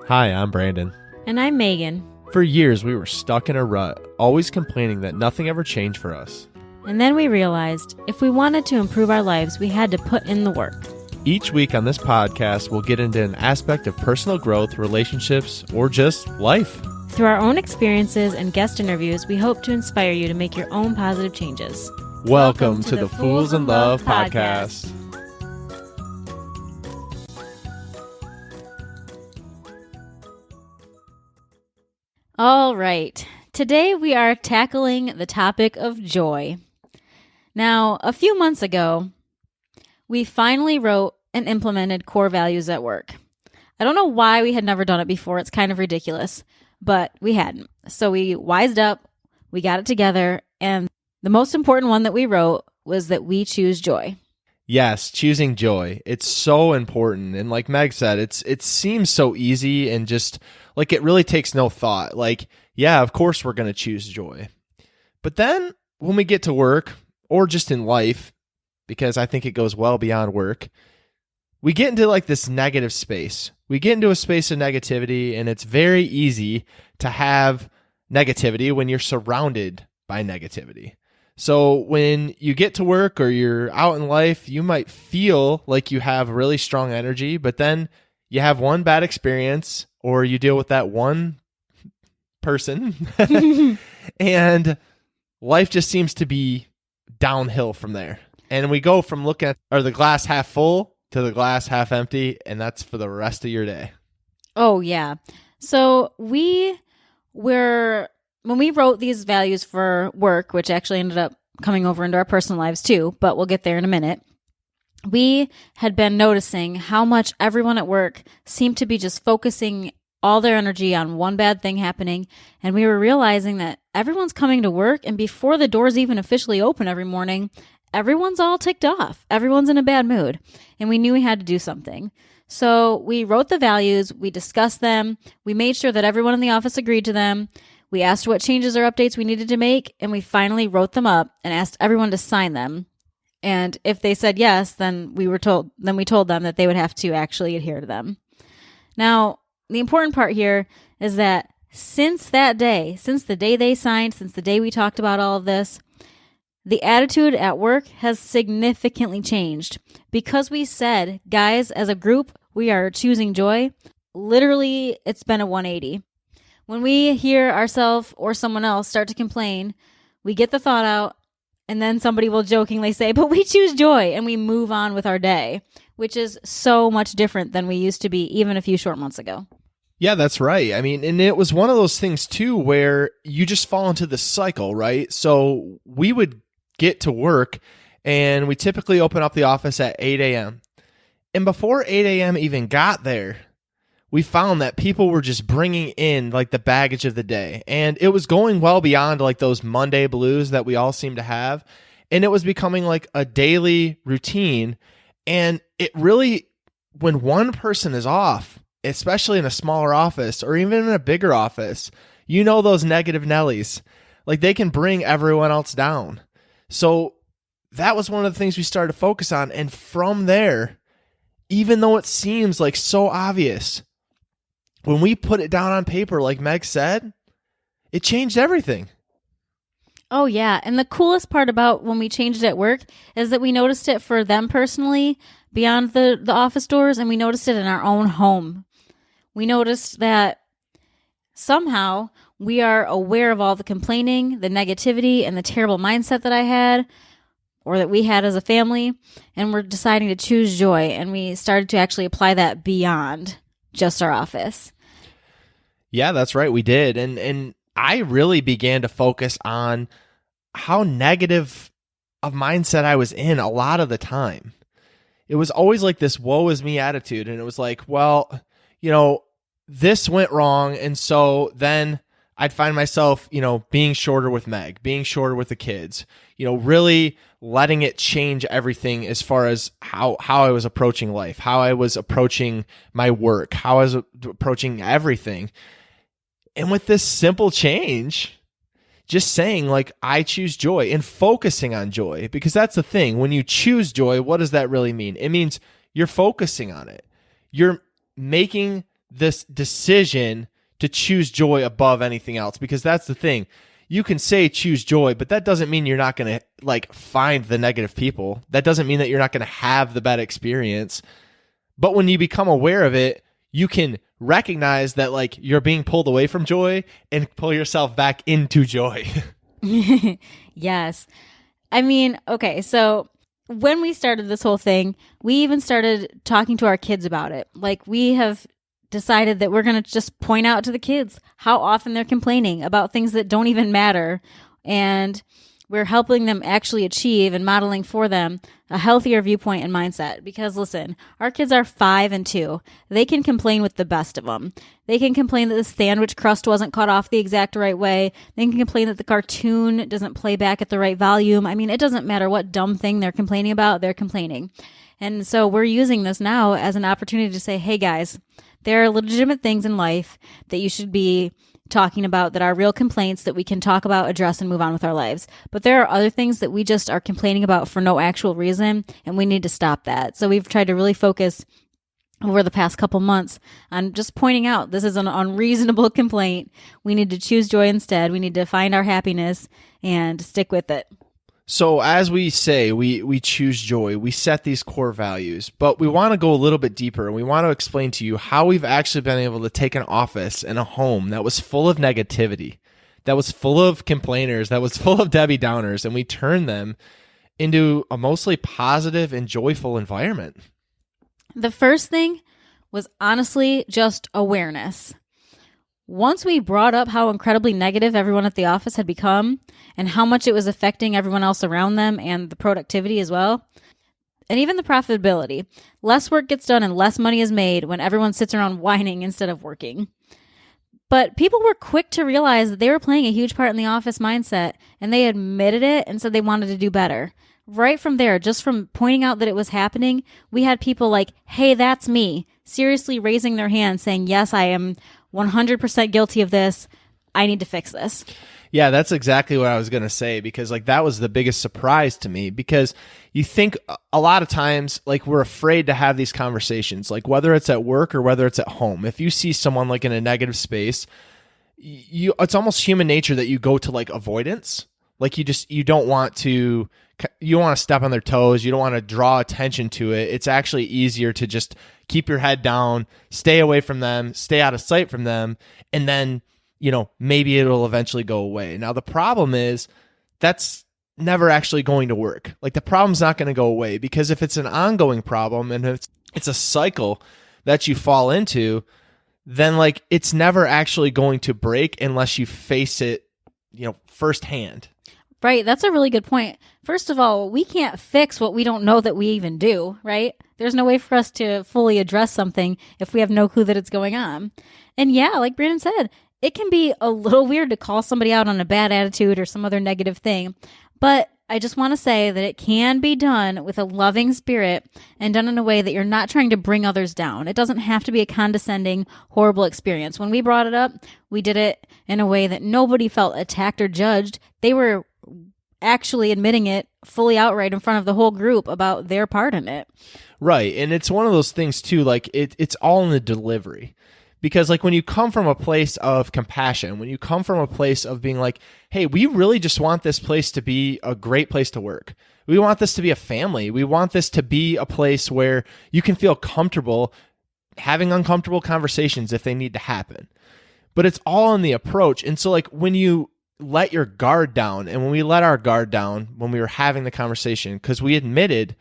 Hi, I'm Brandon. And I'm Megan. For years, we were stuck in a rut, always complaining that nothing ever changed for us. And then we realized if we wanted to improve our lives, we had to put in the work. Each week on this podcast, we'll get into an aspect of personal growth, relationships, or just life. Through our own experiences and guest interviews, we hope to inspire you to make your own positive changes. Welcome to the Fools in Love podcast. All right. Today we are tackling the topic of joy. Now, a few months ago, we finally wrote and implemented core values at work. I don't know why we had never done it before. It's kind of ridiculous, but we hadn't. So we wised up, we got it together, and the most important one that we wrote was that we choose joy. Yes, choosing joy. It's so important. And like Meg said, it seems so easy and just like it really takes no thought. Like, yeah, of course we're going to choose joy. But then when we get to work or just in life, because I think it goes well beyond work, we get into like this negative space. We get into a space of negativity, and it's very easy to have negativity when you're surrounded by negativity. So when you get to work or you're out in life, you might feel like you have really strong energy, but then you have one bad experience or you deal with that one person and life just seems to be downhill from there. And we go from looking at the glass half full to the glass half empty, and that's for the rest of your day. Oh, yeah. So when we wrote these values for work, which actually ended up coming over into our personal lives too, but we'll get there in a minute, we had been noticing how much everyone at work seemed to be just focusing all their energy on one bad thing happening. And we were realizing that everyone's coming to work, and before the doors even officially open every morning, everyone's all ticked off. Everyone's in a bad mood. And we knew we had to do something. So we wrote the values, we discussed them, we made sure that everyone in the office agreed to them. We asked what changes or updates we needed to make, and we finally wrote them up and asked everyone to sign them. And if they said yes, then we told them that they would have to actually adhere to them. Now, the important part here is that since the day they signed, since the day we talked about all of this, the attitude at work has significantly changed. Because we said, guys, as a group, we are choosing joy. Literally, it's been a 180. When we hear ourselves or someone else start to complain, we get the thought out, and then somebody will jokingly say, but we choose joy, and we move on with our day, which is so much different than we used to be even a few short months ago. Yeah, that's right. I mean, and it was one of those things too where you just fall into this cycle, right? So we would get to work, and we typically open up the office at 8 a.m. And before 8 a.m. even got there, we found that people were just bringing in like the baggage of the day. And it was going well beyond like those Monday blues that we all seem to have. And it was becoming like a daily routine. And it really, when one person is off, especially in a smaller office or even in a bigger office, you know those negative Nellies, like they can bring everyone else down. So that was one of the things we started to focus on. And from there, even though it seems like so obvious, when we put it down on paper, like Meg said, it changed everything. Oh, yeah. And the coolest part about when we changed it at work is that we noticed it for them personally beyond the office doors, and we noticed it in our own home. We noticed that somehow we are aware of all the complaining, the negativity, and the terrible mindset that I had or that we had as a family, and we're deciding to choose joy, and we started to actually apply that beyond just our office. Yeah, that's right. We did. And I really began to focus on how negative of mindset I was in a lot of the time. It was always like this woe is me attitude. And it was like, well, this went wrong. And so then I'd find myself, being shorter with Meg, being shorter with the kids, really letting it change everything as far as how I was approaching life, how I was approaching my work, how I was approaching everything. And with this simple change, just saying like, I choose joy and focusing on joy, because that's the thing. When you choose joy, what does that really mean? It means you're focusing on it. You're making this decision to choose joy above anything else, because that's the thing. You can say choose joy, but that doesn't mean you're not going to like find the negative people. That doesn't mean that you're not going to have the bad experience. But when you become aware of it, you can recognize that like you're being pulled away from joy and pull yourself back into joy. Yes. I mean, okay, so when we started this whole thing, we even started talking to our kids about it. Like, we have decided that we're going to just point out to the kids how often they're complaining about things that don't even matter. And we're helping them actually achieve and modeling for them a healthier viewpoint and mindset. Because listen, our kids are 5 and 2. They can complain with the best of them. They can complain that the sandwich crust wasn't cut off the exact right way. They can complain that the cartoon doesn't play back at the right volume. I mean, it doesn't matter what dumb thing they're complaining about, they're complaining. And so we're using this now as an opportunity to say, hey guys, there are legitimate things in life that you should be talking about that are real complaints that we can talk about, address, and move on with our lives. But there are other things that we just are complaining about for no actual reason, and we need to stop that. So we've tried to really focus over the past couple months on just pointing out this is an unreasonable complaint. We need to choose joy instead. We need to find our happiness and stick with it. So as we say, we choose joy, we set these core values, but we want to go a little bit deeper, and we want to explain to you how we've actually been able to take an office and a home that was full of negativity, that was full of complainers, that was full of Debbie Downers, and we turn them into a mostly positive and joyful environment. The first thing was honestly just awareness. Once we brought up how incredibly negative everyone at the office had become and how much it was affecting everyone else around them and the productivity as well, and even the profitability, less work gets done and less money is made when everyone sits around whining instead of working. But people were quick to realize that they were playing a huge part in the office mindset, and they admitted it and said they wanted to do better. Right from there, just from pointing out that it was happening, we had people like, hey, that's me, seriously raising their hand saying, yes, I am 100% guilty of this. I need to fix this. Yeah, that's exactly what I was going to say, because like that was the biggest surprise to me, because you think a lot of times like we're afraid to have these conversations, like whether it's at work or whether it's at home. If you see someone like in a negative space, it's almost human nature that you go to like avoidance. Like you don't want to step on their toes. You don't want to draw attention to it. It's actually easier to just keep your head down, stay away from them, stay out of sight from them. And then, maybe it'll eventually go away. Now, the problem is that's never actually going to work. Like the problem's not going to go away, because if it's an ongoing problem and it's a cycle that you fall into, then like it's never actually going to break unless you face it, firsthand. Right. That's a really good point. First of all, we can't fix what we don't know that we even do, right? There's no way for us to fully address something if we have no clue that it's going on. And yeah, like Brandon said, it can be a little weird to call somebody out on a bad attitude or some other negative thing. But I just want to say that it can be done with a loving spirit and done in a way that you're not trying to bring others down. It doesn't have to be a condescending, horrible experience. When we brought it up, we did it in a way that nobody felt attacked or judged. They were actually admitting it fully outright in front of the whole group about their part in it. Right. And it's one of those things too, like it's all in the delivery. Because like when you come from a place of compassion, when you come from a place of being like, hey, we really just want this place to be a great place to work. We want this to be a family. We want this to be a place where you can feel comfortable having uncomfortable conversations if they need to happen. But it's all in the approach. And so like when you let your guard down, and when we let our guard down when we were having the conversation, because we admitted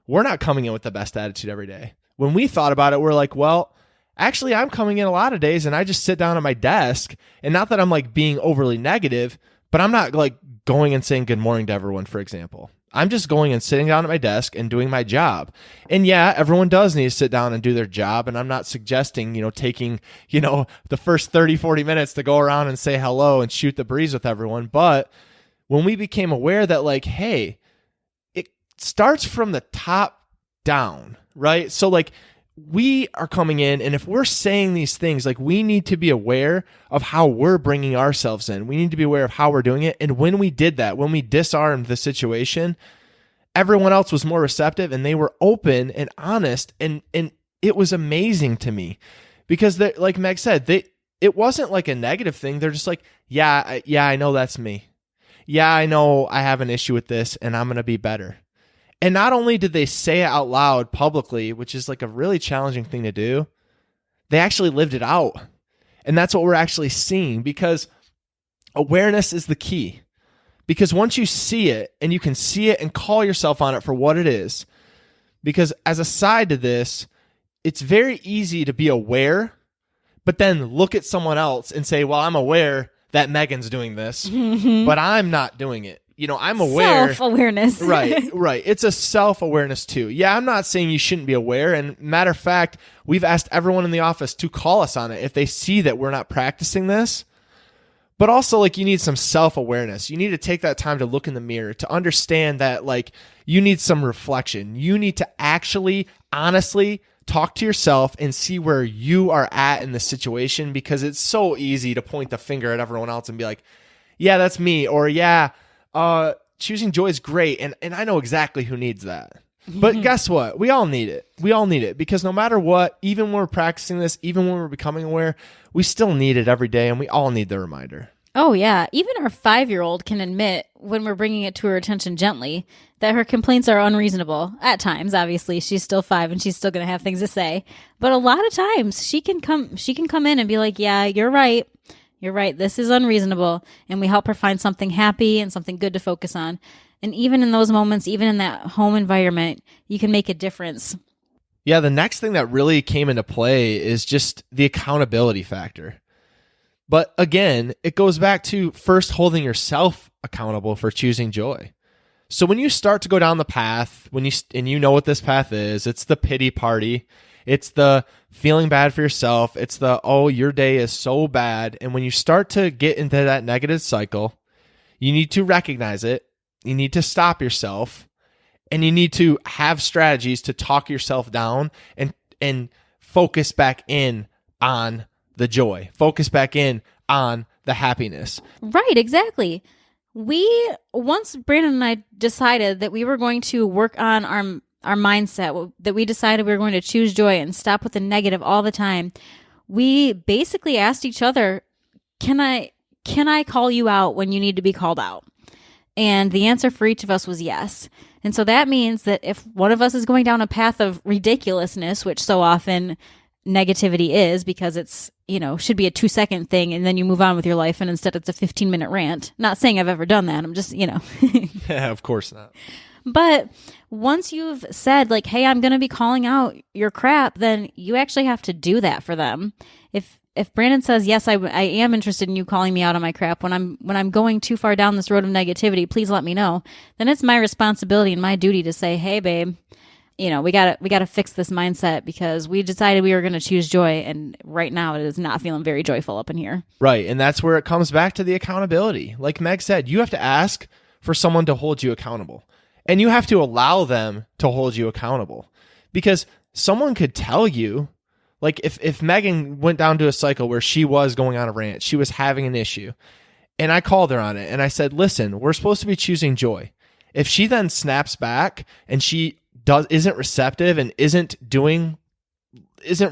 we're not coming in with the best attitude every day. When we thought about it, we're like, well, actually, I'm coming in a lot of days and I just sit down at my desk, and not that I'm like being overly negative, but I'm not like going and saying good morning to everyone, for example. I'm just going and sitting down at my desk and doing my job. And yeah, everyone does need to sit down and do their job. And I'm not suggesting, taking, the first 30, 40 minutes to go around and say hello and shoot the breeze with everyone. But when we became aware that like, hey, it starts from the top down, right? So like, we are coming in, and if we're saying these things, like we need to be aware of how we're bringing ourselves in. We need to be aware of how we're doing it. And when we did that, when we disarmed the situation, everyone else was more receptive and they were open and honest. And it was amazing to me, Because like Meg said, it wasn't like a negative thing. They're just like, yeah, I know that's me. Yeah, I know I have an issue with this and I'm going to be better. And not only did they say it out loud publicly, which is like a really challenging thing to do, they actually lived it out. And that's what we're actually seeing, because awareness is the key. Because once you see it and you can see it and call yourself on it for what it is, because as a side to this, it's very easy to be aware, but then look at someone else and say, well, I'm aware that Megan's doing this, but I'm not doing it. You know, I'm aware. Self-awareness. Right. It's a self-awareness too. Yeah, I'm not saying you shouldn't be aware. And matter of fact, we've asked everyone in the office to call us on it if they see that we're not practicing this. But also, like, you need some self-awareness. You need to take that time to look in the mirror, to understand that, like, you need some reflection. You need to actually, honestly talk to yourself and see where you are at in the situation, because it's so easy to point the finger at everyone else and be like, yeah, that's me. Or, yeah, choosing joy is great. And I know exactly who needs that. But guess what? We all need it. We all need it, because no matter what, even when we're practicing this, even when we're becoming aware, we still need it every day, and we all need the reminder. Oh, yeah. Even our 5-year-old can admit, when we're bringing it to her attention gently, that her complaints are unreasonable. At times, obviously. She's still 5 and she's still going to have things to say. But a lot of times, she can come in and be like, yeah, you're right. You're right. This is unreasonable. And we help her find something happy and something good to focus on. And even in those moments, even in that home environment, you can make a difference. Yeah, the next thing that really came into play is just the accountability factor. But again, it goes back to first holding yourself accountable for choosing joy. So when you start to go down the path, and you know what this path is, it's the pity party. It's the feeling bad for yourself. It's the, oh, your day is so bad. And when you start to get into that negative cycle, you need to recognize it. You need to stop yourself, and you need to have strategies to talk yourself down and focus back in on the joy, focus back in on the happiness. Right, exactly. Once Brandon and I decided that we were going to work on our mindset, that we decided we were going to choose joy and stop with the negative all the time, we basically asked each other, can I call you out when you need to be called out? And the answer for each of us was yes. And so that means that if one of us is going down a path of ridiculousness, which so often negativity is, because it's, should be a 2-second thing and then you move on with your life, and instead it's a 15-minute rant. Not saying I've ever done that. I'm just, Yeah, of course not. But once you've said, like, hey, I'm going to be calling out your crap, then you actually have to do that for them. If Brandon says, yes, I am interested in you calling me out on my crap, when I'm going too far down this road of negativity, please let me know. Then it's my responsibility and my duty to say, hey, babe, we gotta fix this mindset, because we decided we were going to choose joy, and right now it is not feeling very joyful up in here. Right, and that's where it comes back to the accountability. Like Meg said, you have to ask for someone to hold you accountable, and you have to allow them to hold you accountable, because someone could tell you. Like if Megan went down to a cycle where she was going on a rant, she was having an issue, and I called her on it, and I said, listen, we're supposed to be choosing joy. If she then snaps back and she isn't receptive and isn't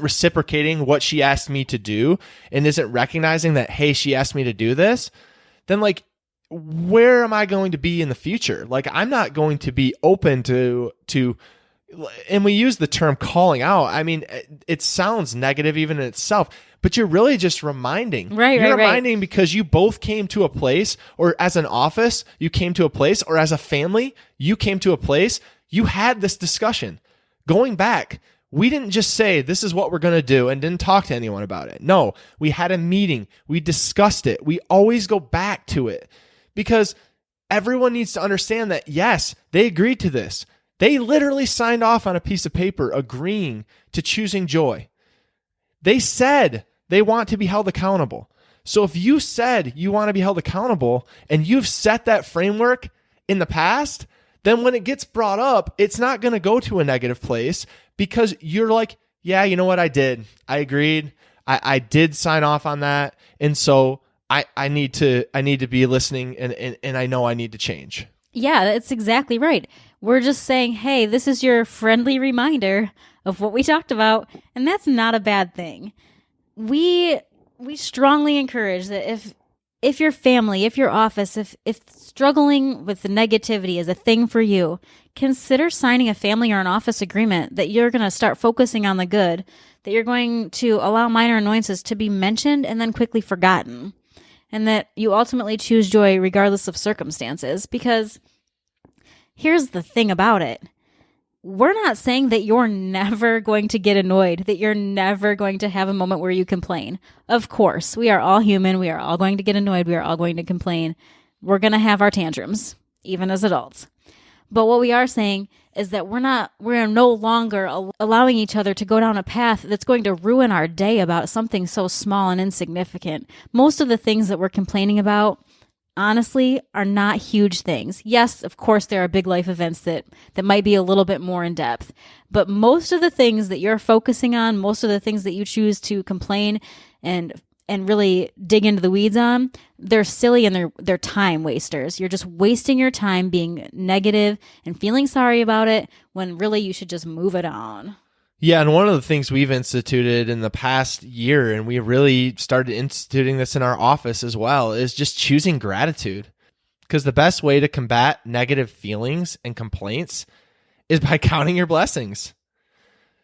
reciprocating what she asked me to do, and isn't recognizing that, hey, she asked me to do this, then, like, where am I going to be in the future? Like, I'm not going to be open to and we use the term calling out. I mean, it sounds negative even in itself, but you're really just reminding. You're reminding because you both came to a place, or as an office, you came to a place, or as a family, you came to a place, you had this discussion. Going back, we didn't just say, this is what we're going to do, and didn't talk to anyone about it. No, we had a meeting. We discussed it. We always go back to it, because everyone needs to understand that, yes, they agreed to this. They literally signed off on a piece of paper agreeing to choosing joy. They said they want to be held accountable. So if you said you want to be held accountable and you've set that framework in the past, then when it gets brought up, it's not going to go to a negative place, because you're like, yeah, you know what? I did. I agreed. I did sign off on that. And so I need to be listening, and I know I need to change. Yeah, that's exactly right. We're just saying, hey, this is your friendly reminder of what we talked about, and that's not a bad thing. we strongly encourage that if your family, if your office, if struggling with the negativity is a thing for you, consider signing a family or an office agreement that you're going to start focusing on the good, that you're going to allow minor annoyances to be mentioned and then quickly forgotten, and that you ultimately choose joy regardless of circumstances. Because here's the thing about it. We're not saying that you're never going to get annoyed, that you're never going to have a moment where you complain. Of course, we are all human. We are all going to get annoyed. We are all going to complain. We're going to have our tantrums, even as adults. But what we are saying is that we're no longer allowing each other to go down a path that's going to ruin our day about something so small and insignificant. Most of the things that we're complaining about, honestly, are not huge things. Yes, of course, there are big life events that might be a little bit more in depth, but most of the things that you're focusing on, most of the things that you choose to complain and really dig into the weeds on, they're silly and they're time wasters. You're just wasting your time being negative and feeling sorry about it when really you should just move it on. Yeah, and one of the things we've instituted in the past year, and we really started instituting this in our office as well, is just choosing gratitude. Because the best way to combat negative feelings and complaints is by counting your blessings.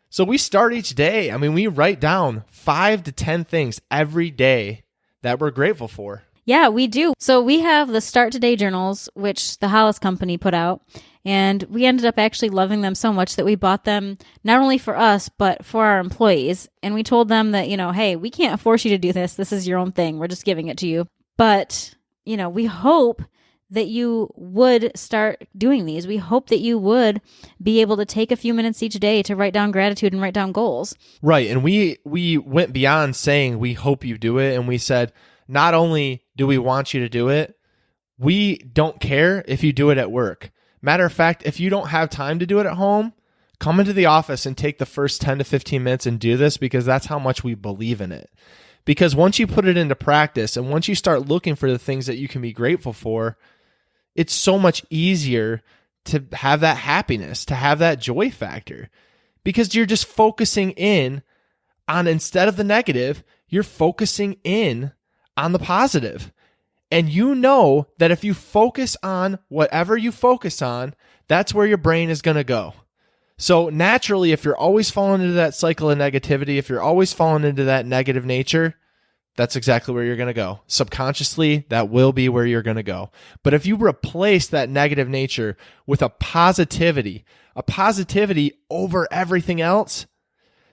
So we start each day. We write down 5 to 10 things every day that we're grateful for. Yeah, we do. So we have the Start Today journals, which the Hollis Company put out. And we ended up actually loving them so much that we bought them not only for us, but for our employees. And we told them that, hey, we can't force you to do this. This is your own thing. We're just giving it to you. But, we hope that you would start doing these. We hope that you would be able to take a few minutes each day to write down gratitude and write down goals. Right. And we went beyond saying we hope you do it. And we said, not only do we want you to do it, we don't care if you do it at work. Matter of fact, if you don't have time to do it at home, come into the office and take the first 10 to 15 minutes and do this, because that's how much we believe in it. Because once you put it into practice and once you start looking for the things that you can be grateful for, it's so much easier to have that happiness, to have that joy factor, because you're just focusing in on, instead of the negative, you're focusing in on the positive. And you know that if you focus on whatever you focus on, that's where your brain is going to go. So naturally, if you're always falling into that cycle of negativity, if you're always falling into that negative nature, that's exactly where you're going to go. Subconsciously, that will be where you're going to go. But if you replace that negative nature with a positivity over everything else,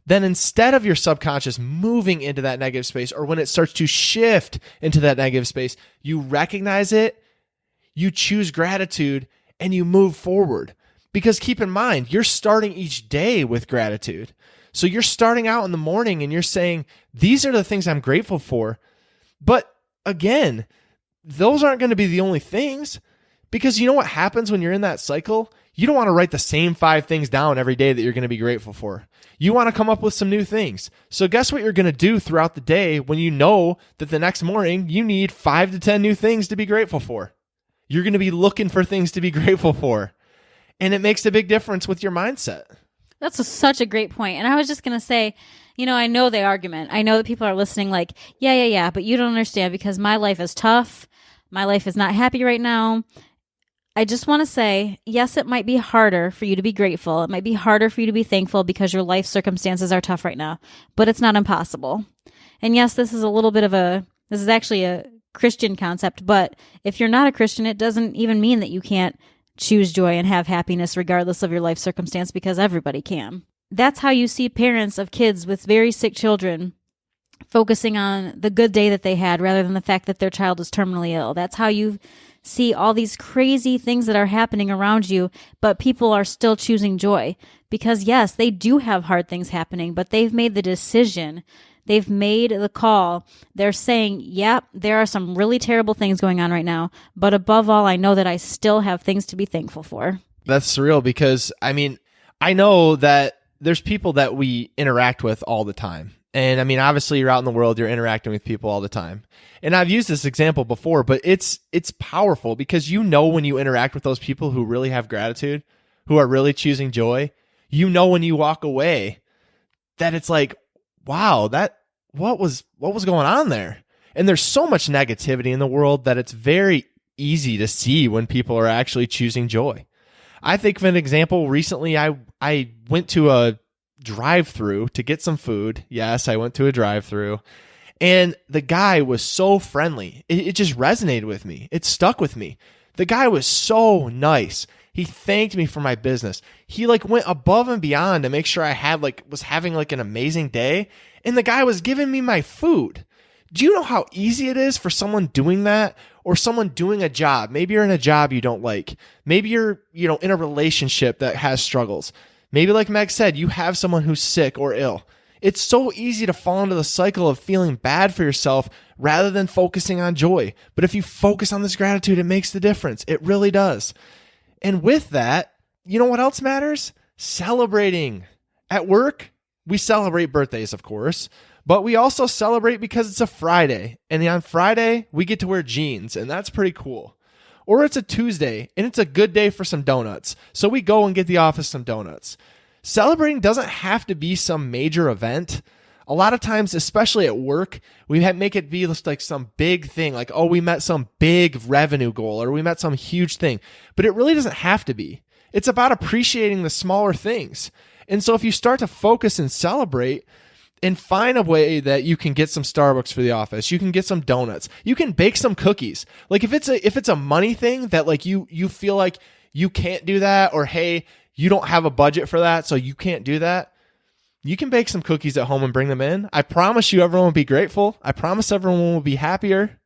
then instead of your subconscious moving into that negative space, or when it starts to shift into that negative space, you recognize it, you choose gratitude, and you move forward. Because keep in mind, you're starting each day with gratitude. So you're starting out in the morning and you're saying, these are the things I'm grateful for. But again, those aren't going to be the only things, because you know what happens when you're in that cycle? You don't want to write the same 5 things down every day that you're going to be grateful for. You want to come up with some new things. So guess what you're going to do throughout the day when you know that the next morning you need 5 to 10 new things to be grateful for? You're going to be looking for things to be grateful for. And it makes a big difference with your mindset. That's such a great point. And I was just going to say, I know the argument. I know that people are listening like, yeah, but you don't understand because my life is tough. My life is not happy right now. I just want to say, yes, it might be harder for you to be grateful. It might be harder for you to be thankful because your life circumstances are tough right now, but it's not impossible. And yes, this is actually a Christian concept, but if you're not a Christian, it doesn't even mean that you can't choose joy and have happiness regardless of your life circumstance, because everybody can. That's how you see parents of kids with very sick children focusing on the good day that they had rather than the fact that their child is terminally ill. That's how you see all these crazy things that are happening around you, but people are still choosing joy. Because yes, they do have hard things happening, but they've made the decision. They've made the call. They're saying, yep, there are some really terrible things going on right now, but above all, I know that I still have things to be thankful for. That's surreal, because I know that there's people that we interact with all the time. And obviously you're out in the world, you're interacting with people all the time. And I've used this example before, but it's powerful, because when you interact with those people who really have gratitude, who are really choosing joy, when you walk away that it's like, wow, that what was going on there? And there's so much negativity in the world that it's very easy to see when people are actually choosing joy. I think of an example. Recently, I went to a drive-through to get some food. Yes, I went to a drive-through. And the guy was so friendly. It just resonated with me. It stuck with me. The guy was so nice. He thanked me for my business. He went above and beyond to make sure I was having an amazing day. And the guy was giving me my food. Do you know how easy it is for someone doing that, or someone doing a job? Maybe you're in a job you don't like. Maybe you're, in a relationship that has struggles. Maybe like Meg said, you have someone who's sick or ill. It's so easy to fall into the cycle of feeling bad for yourself rather than focusing on joy. But if you focus on this gratitude, it makes the difference. It really does. And with that, you know what else matters? Celebrating. At work, we celebrate birthdays, of course, but we also celebrate because it's a Friday. And on Friday, we get to wear jeans, and that's pretty cool. Or it's a Tuesday, and it's a good day for some donuts. So we go and get the office some donuts. Celebrating doesn't have to be some major event. A lot of times, especially at work, we make it be like some big thing, like, oh, we met some big revenue goal or we met some huge thing. But it really doesn't have to be. It's about appreciating the smaller things. And so if you start to focus and celebrate and find a way that you can get some Starbucks for the office, you can get some donuts, you can bake some cookies. Like if it's a money thing that like you feel like you can't do that, or hey, you don't have a budget for that, so you can't do that, you can bake some cookies at home and bring them in. I promise you everyone will be grateful. I promise everyone will be happier.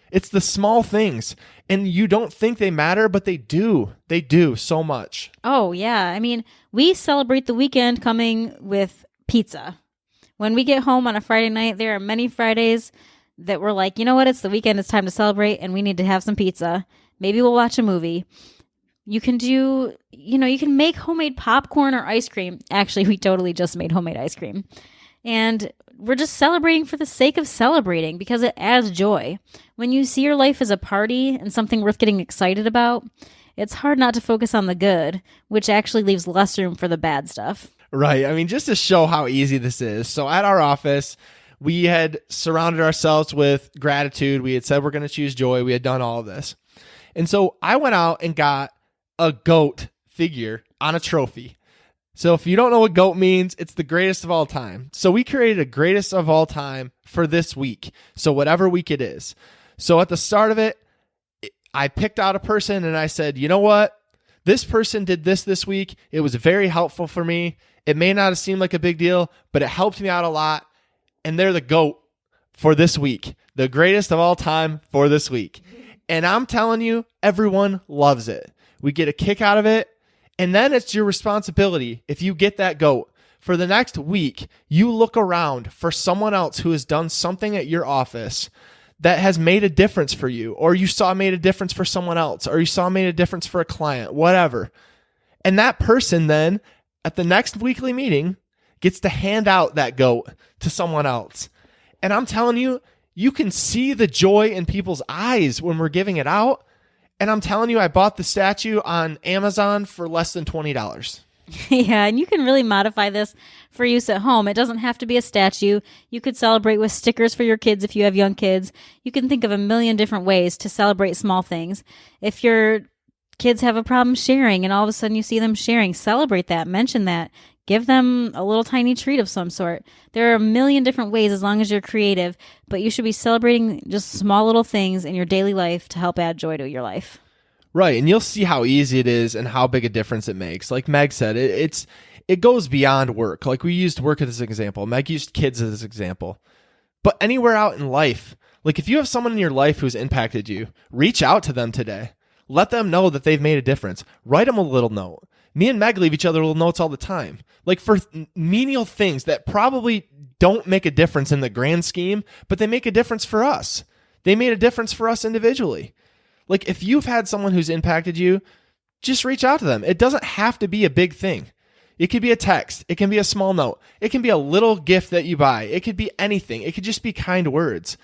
It's the small things. And you don't think they matter, but they do. They do so much. Oh, yeah. I mean, we celebrate the weekend coming with pizza. When we get home on a Friday night, there are many Fridays that we're like, you know what? It's the weekend. It's time to celebrate, and we need to have some pizza. Maybe we'll watch a movie. You can you can make homemade popcorn or ice cream. Actually, we totally just made homemade ice cream. And we're just celebrating for the sake of celebrating because it adds joy. When you see your life as a party and something worth getting excited about, it's hard not to focus on the good, which actually leaves less room for the bad stuff. Right. I mean, just to show how easy this is. So at our office, we had surrounded ourselves with gratitude. We had said we're going to choose joy. We had done all of this. And so I went out and got a goat figure on a trophy. So if you don't know what goat means, it's the greatest of all time. So we created a greatest of all time for this week. So whatever week it is. So at the start of it, I picked out a person and I said, you know what? This person did this week. It was very helpful for me. It may not have seemed like a big deal, but it helped me out a lot. And they're the GOAT for this week. The greatest of all time for this week. And I'm telling you, everyone loves it. We get a kick out of it. And then it's your responsibility, if you get that GOAT, for the next week, you look around for someone else who has done something at your office that has made a difference for you, or you saw made a difference for someone else, or you saw made a difference for a client, whatever. And that person then, at the next weekly meeting, gets to hand out that GOAT to someone else. And I'm telling you, you can see the joy in people's eyes when we're giving it out. And I'm telling you, I bought the statue on Amazon for less than $20. Yeah, and you can really modify this for use at home. It doesn't have to be a statue. You could celebrate with stickers for your kids if you have young kids. You can think of a million different ways to celebrate small things. If your kids have a problem sharing and all of a sudden you see them sharing, celebrate that, mention that. Give them a little tiny treat of some sort. There are a million different ways as long as you're creative, but you should be celebrating just small little things in your daily life to help add joy to your life. Right, and you'll see how easy it is and how big a difference it makes. Like Meg said, it goes beyond work. Like we used work as an example. Meg used kids as an example. But anywhere out in life, like if you have someone in your life who's impacted you, reach out to them today. Let them know that they've made a difference. Write them a little note. Me and Meg leave each other little notes all the time. Like for menial things that probably don't make a difference in the grand scheme, but they make a difference for us. They made a difference for us individually. Like if you've had someone who's impacted you, just reach out to them. It doesn't have to be a big thing. It could be a text. It can be a small note. It can be a little gift that you buy. It could be anything. It could just be kind words.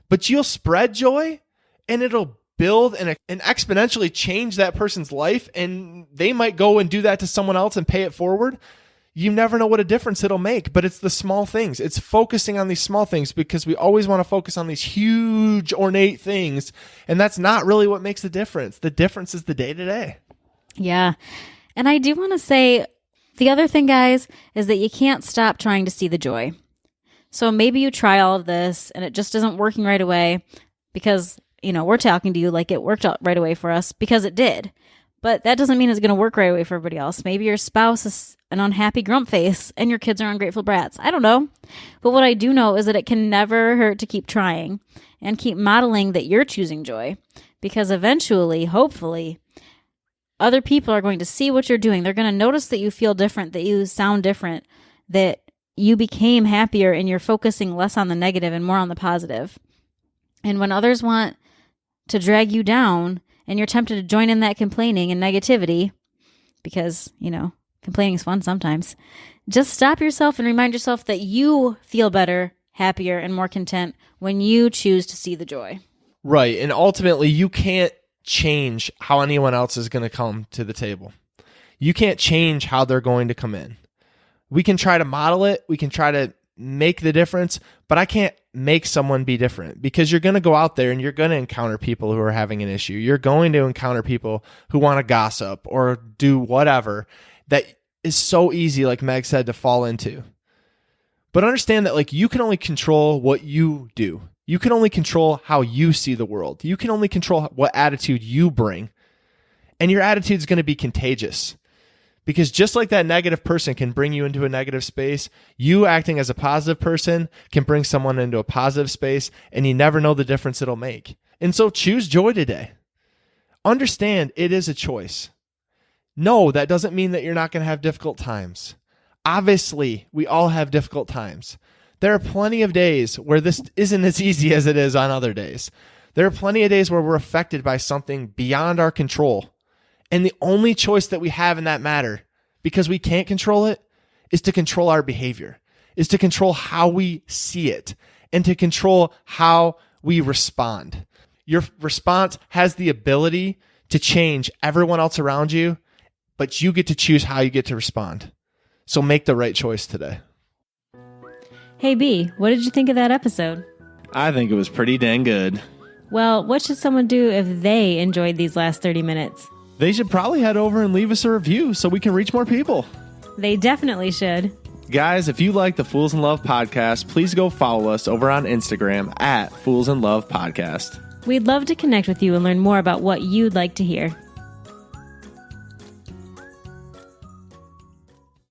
But you'll spread joy and it'll build and exponentially change that person's life, and they might go and do that to someone else and pay it forward. you never know what a difference it'll make. But it's the small things. It's focusing on these small things, because we always want to focus on these huge, ornate things. And that's not really what makes the difference. The difference is the day-to-day. Yeah. And I do want to say the other thing, guys, is that you can't stop trying to see the joy. So maybe you try all of this and it just isn't working right away because, we're talking to you like it worked out right away for us because it did. But that doesn't mean it's going to work right away for everybody else. Maybe your spouse is an unhappy grump face and your kids are ungrateful brats. I don't know. But what I do know is that it can never hurt to keep trying and keep modeling that you're choosing joy, because eventually, hopefully, other people are going to see what you're doing. They're going to notice that you feel different, that you sound different, that you became happier and you're focusing less on the negative and more on the positive. And when others want to drag you down and you're tempted to join in that complaining and negativity, because, complaining is fun sometimes, just stop yourself and remind yourself that you feel better, happier, and more content when you choose to see the joy. Right. And ultimately, you can't change how anyone else is going to come to the table. You can't change how they're going to come in. We can try to model it. We can try to make the difference, but I can't make someone be different, because you're going to go out there and you're going to encounter people who are having an issue. You're going to encounter people who want to gossip or do whatever that is so easy, like Meg said, to fall into. But understand that you can only control what you do. You can only control how you see the world. You can only control what attitude you bring. And your attitude is going to be contagious. Because just like that negative person can bring you into a negative space, you acting as a positive person can bring someone into a positive space, and you never know the difference it'll make. And so choose joy today. Understand it is a choice. No, that doesn't mean that you're not going to have difficult times. Obviously, we all have difficult times. There are plenty of days where this isn't as easy as it is on other days. There are plenty of days where we're affected by something beyond our control. And the only choice that we have in that matter, because we can't control it, is to control our behavior, is to control how we see it, and to control how we respond. Your response has the ability to change everyone else around you, but you get to choose how you get to respond. So make the right choice today. Hey B, what did you think of that episode? I think it was pretty dang good. Well, what should someone do if they enjoyed these last 30 minutes? They should probably head over and leave us a review so we can reach more people. They definitely should. Guys, if you like the Fools in Love podcast, please go follow us over on Instagram at Fools in Love Podcast. We'd love to connect with you and learn more about what you'd like to hear.